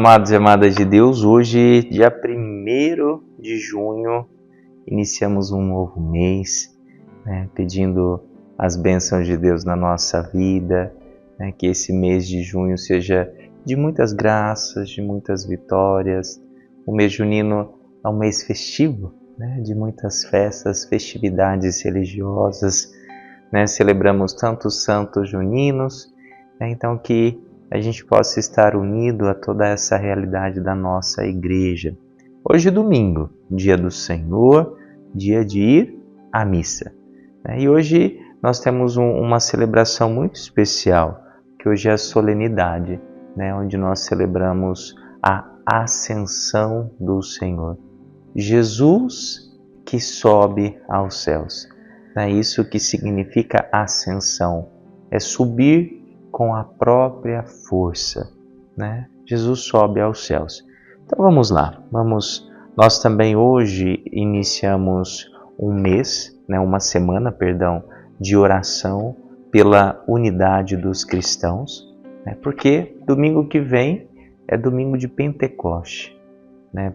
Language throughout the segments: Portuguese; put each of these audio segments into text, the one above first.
Amados e amadas de Deus, hoje, dia 1º de junho, iniciamos um novo mês, pedindo as bênçãos de Deus na nossa vida, que esse mês de junho seja de muitas graças, de muitas vitórias. O mês junino é um mês festivo, de muitas festas, festividades religiosas, celebramos tantos santos juninos, então que a gente possa estar unido a toda essa realidade da nossa igreja. Hoje é domingo, dia do Senhor, dia de ir à missa. E hoje nós temos uma celebração muito especial, que hoje é a solenidade, onde nós celebramos a ascensão do Senhor. Jesus que sobe aos céus. É isso que significa ascensão, é subir com a própria força, Jesus sobe aos céus. Então vamos lá, nós também hoje iniciamos uma semana, de oração pela unidade dos cristãos, porque domingo que vem é domingo de Pentecoste,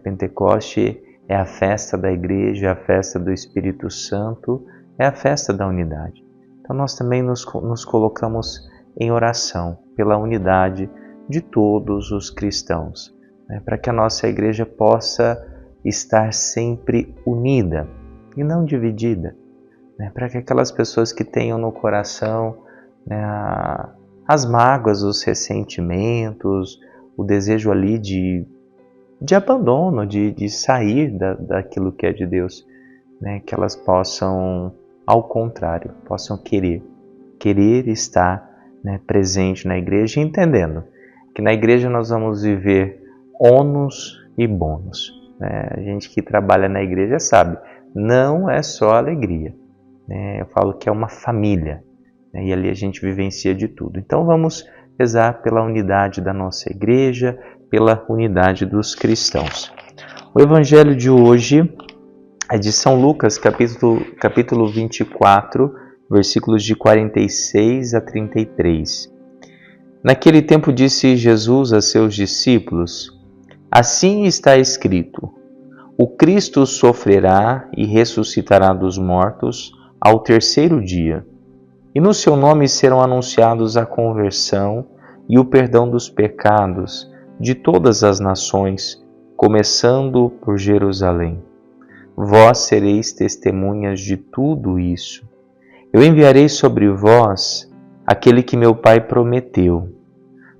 Pentecoste é a festa da igreja, a festa do Espírito Santo, é a festa da unidade. Então nós também nos colocamos em oração pela unidade de todos os cristãos, para que a nossa igreja possa estar sempre unida e não dividida, para que aquelas pessoas que tenham no coração as mágoas, os ressentimentos, o desejo ali de abandono, de sair daquilo que é de Deus, que elas possam, ao contrário, possam querer estar presente na igreja, entendendo que na igreja nós vamos viver ônus e bônus. A gente que trabalha na igreja sabe, não é só alegria. Eu falo que é uma família, e ali a gente vivencia de tudo. Então vamos rezar pela unidade da nossa igreja, pela unidade dos cristãos. O evangelho de hoje é de São Lucas, capítulo 24, versículos de 46 a 33. Naquele tempo disse Jesus a seus discípulos: assim está escrito, o Cristo sofrerá e ressuscitará dos mortos ao terceiro dia, e no seu nome serão anunciados a conversão e o perdão dos pecados de todas as nações, começando por Jerusalém. Vós sereis testemunhas de tudo isso. Eu enviarei sobre vós aquele que meu Pai prometeu.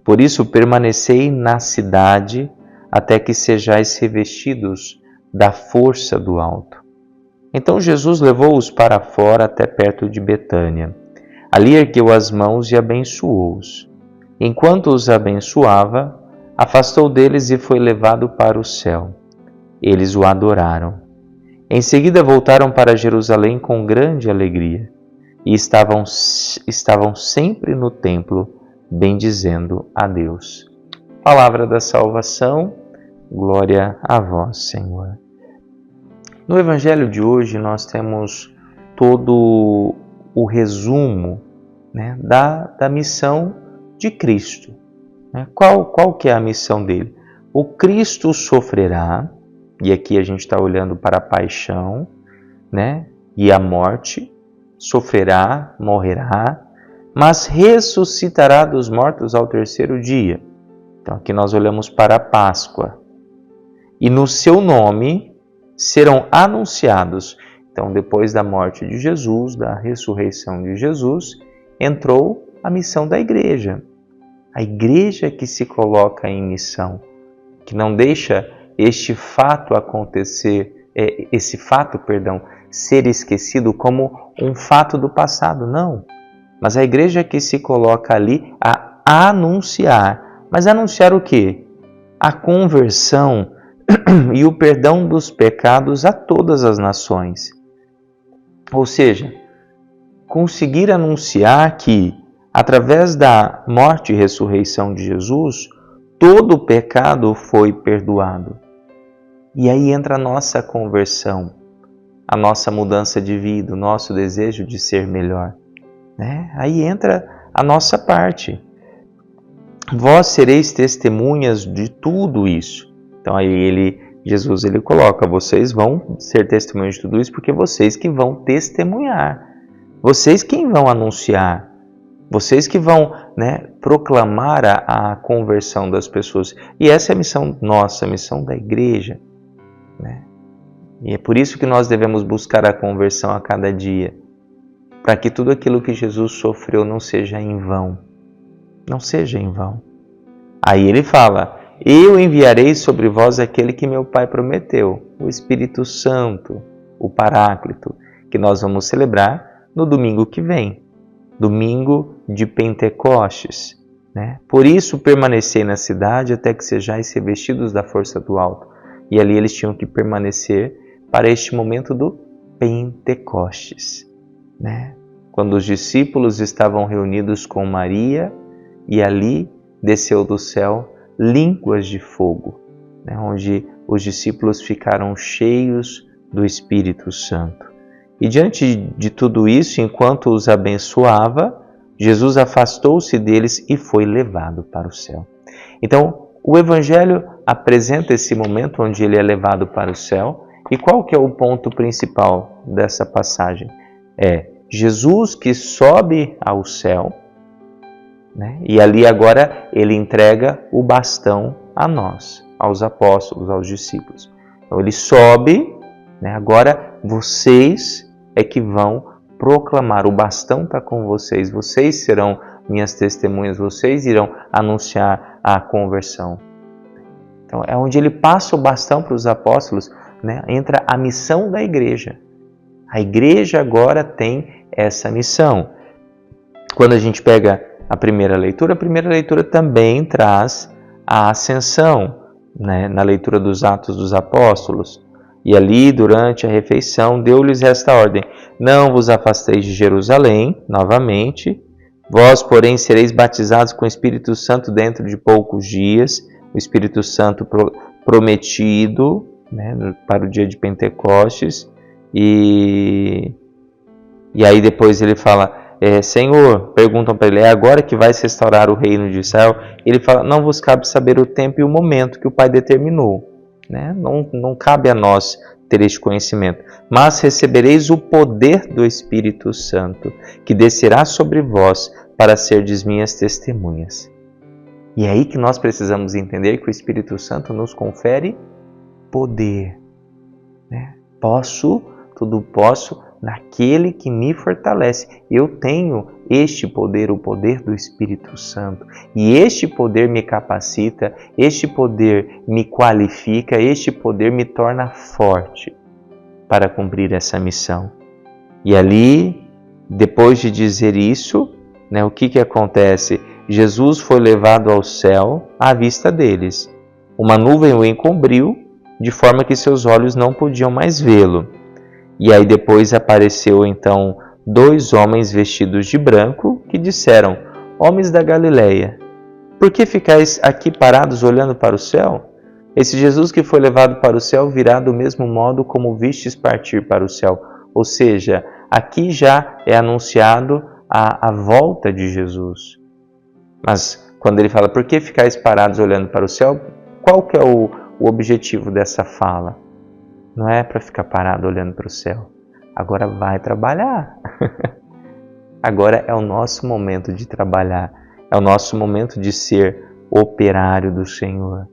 Por isso permanecei na cidade até que sejais revestidos da força do alto. Então Jesus levou-os para fora até perto de Betânia. Ali ergueu as mãos e abençoou-os. Enquanto os abençoava, afastou deles e foi levado para o céu. Eles o adoraram. Em seguida voltaram para Jerusalém com grande alegria e estavam sempre no templo, bendizendo a Deus. Palavra da salvação, glória a vós, Senhor. No Evangelho de hoje nós temos todo o resumo da missão de Cristo. Qual que é a missão dele? O Cristo sofrerá, e aqui a gente está olhando para a paixão, e a morte, sofrerá, morrerá, mas ressuscitará dos mortos ao terceiro dia. Então aqui nós olhamos para a Páscoa. E no seu nome serão anunciados. Então depois da morte de Jesus, da ressurreição de Jesus, entrou a missão da igreja. A igreja que se coloca em missão, que não deixa esse fato ser esquecido como um fato do passado, não. Mas a igreja que se coloca ali a anunciar. Mas anunciar o quê? A conversão e o perdão dos pecados a todas as nações. Ou seja, conseguir anunciar que, através da morte e ressurreição de Jesus, todo o pecado foi perdoado. E aí entra a nossa conversão, a nossa mudança de vida, o nosso desejo de ser melhor. Aí entra a nossa parte. vós sereis testemunhas de tudo isso. Então aí Jesus coloca, vocês vão ser testemunhas de tudo isso porque vocês que vão testemunhar, vocês quem vão anunciar, vocês que vão, proclamar a conversão das pessoas. E essa é a missão nossa, a missão da igreja. E é por isso que nós devemos buscar a conversão a cada dia, para que tudo aquilo que Jesus sofreu não seja em vão. Não seja em vão. Aí ele fala, eu enviarei sobre vós aquele que meu Pai prometeu, o Espírito Santo, o Paráclito, que nós vamos celebrar no domingo que vem, domingo de Pentecostes. Por isso permanecei na cidade até que sejais revestidos da força do alto. E ali eles tinham que permanecer para este momento do Pentecostes. Quando os discípulos estavam reunidos com Maria, e ali desceu do céu línguas de fogo, onde os discípulos ficaram cheios do Espírito Santo. E diante de tudo isso, enquanto os abençoava, Jesus afastou-se deles e foi levado para o céu. Então, o Evangelho apresenta esse momento onde ele é levado para o céu. E qual que é o ponto principal dessa passagem? É Jesus que sobe ao céu, e ali agora ele entrega o bastão a nós, aos apóstolos, aos discípulos. Então ele sobe, agora vocês é que vão proclamar, o bastão está com vocês, vocês serão minhas testemunhas, vocês irão anunciar a conversão. Então é onde ele passa o bastão para os apóstolos, entra a missão da igreja. A igreja agora tem essa missão. Quando a gente pega a primeira leitura também traz a ascensão, na leitura dos Atos dos Apóstolos. E ali, durante a refeição, deu-lhes esta ordem: não vos afasteis de Jerusalém, novamente, vós, porém, sereis batizados com o Espírito Santo dentro de poucos dias, o Espírito Santo prometido, para o dia de Pentecostes. E aí depois ele fala, Senhor, perguntam para ele, é agora que vai se restaurar o reino de Israel? Ele fala, não vos cabe saber o tempo e o momento que o Pai determinou. Não cabe a nós ter este conhecimento. Mas recebereis o poder do Espírito Santo, que descerá sobre vós para serdes minhas testemunhas. E é aí que nós precisamos entender que o Espírito Santo nos confere poder. Tudo posso naquele que me fortalece. Eu tenho este poder, o poder do Espírito Santo. E este poder me capacita, este poder me qualifica, este poder me torna forte para cumprir essa missão. E ali, depois de dizer isso, o que acontece? Jesus foi levado ao céu à vista deles. Uma nuvem o encobriu, de forma que seus olhos não podiam mais vê-lo. E aí depois apareceu então 2 homens vestidos de branco que disseram, homens da Galileia, por que ficais aqui parados olhando para o céu? Esse Jesus que foi levado para o céu virá do mesmo modo como vistes partir para o céu. Ou seja, aqui já é anunciado a volta de Jesus. Mas quando ele fala, por que ficais parados olhando para o céu? Qual que é o objetivo dessa fala? Não é para ficar parado olhando para o céu. Agora vai trabalhar. Agora é o nosso momento de trabalhar. É o nosso momento de ser operário do Senhor.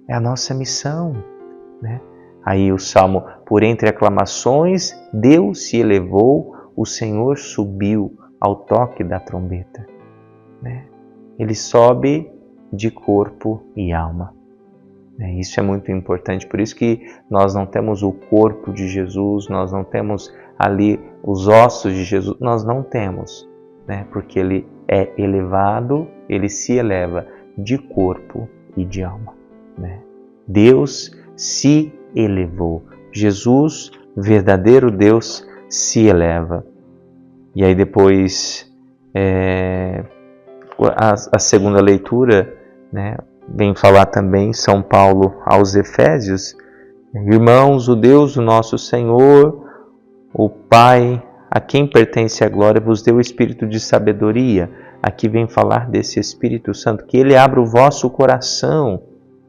É a nossa missão. Aí o Salmo, por entre aclamações, Deus se elevou, o Senhor subiu ao toque da trombeta. Ele sobe de corpo e alma. Isso é muito importante, por isso que nós não temos o corpo de Jesus, nós não temos ali os ossos de Jesus, nós não temos, porque ele é elevado, ele se eleva de corpo e de alma. Deus se elevou, Jesus, verdadeiro Deus, se eleva. E aí depois, a segunda leitura, vem falar também São Paulo aos Efésios, irmãos, o Deus, o nosso Senhor, o Pai, a quem pertence a glória, vos deu o espírito de sabedoria, aqui vem falar desse Espírito Santo, que ele abra o vosso coração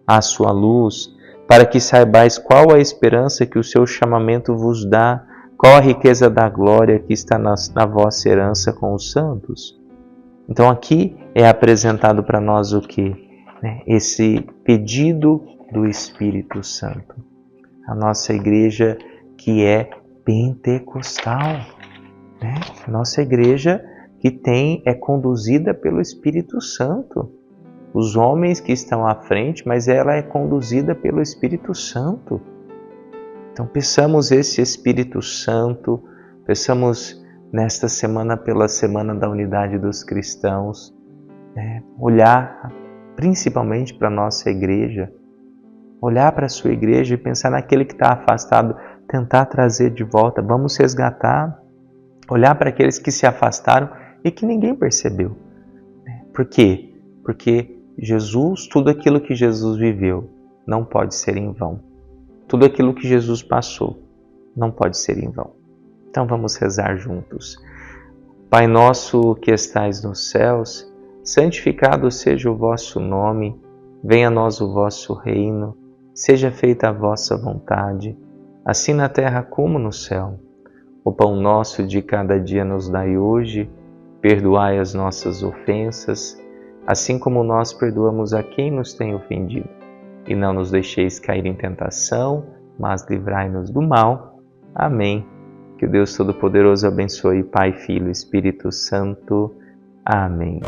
à sua luz, para que saibais qual a esperança que o seu chamamento vos dá, qual a riqueza da glória que está na vossa herança com os santos. Então aqui é apresentado para nós o que? Esse pedido do Espírito Santo. A nossa igreja que é pentecostal, nossa igreja que é conduzida pelo Espírito Santo. Os homens que estão à frente, mas ela é conduzida pelo Espírito Santo. Então peçamos esse Espírito Santo, peçamos nesta semana, pela Semana da Unidade dos Cristãos, olhar principalmente para a nossa igreja, olhar para a sua igreja e pensar naquele que está afastado, tentar trazer de volta, vamos resgatar, olhar para aqueles que se afastaram e que ninguém percebeu. Por quê? Porque Jesus, tudo aquilo que Jesus viveu, não pode ser em vão. Tudo aquilo que Jesus passou, não pode ser em vão. Então vamos rezar juntos. Pai nosso que estais nos céus, santificado seja o vosso nome, venha a nós o vosso reino, seja feita a vossa vontade, assim na terra como no céu. O pão nosso de cada dia nos dai hoje, perdoai as nossas ofensas, assim como nós perdoamos a quem nos tem ofendido. E não nos deixeis cair em tentação, mas livrai-nos do mal. Amém. Que o Deus Todo-Poderoso abençoe Pai, Filho e Espírito Santo. Amém.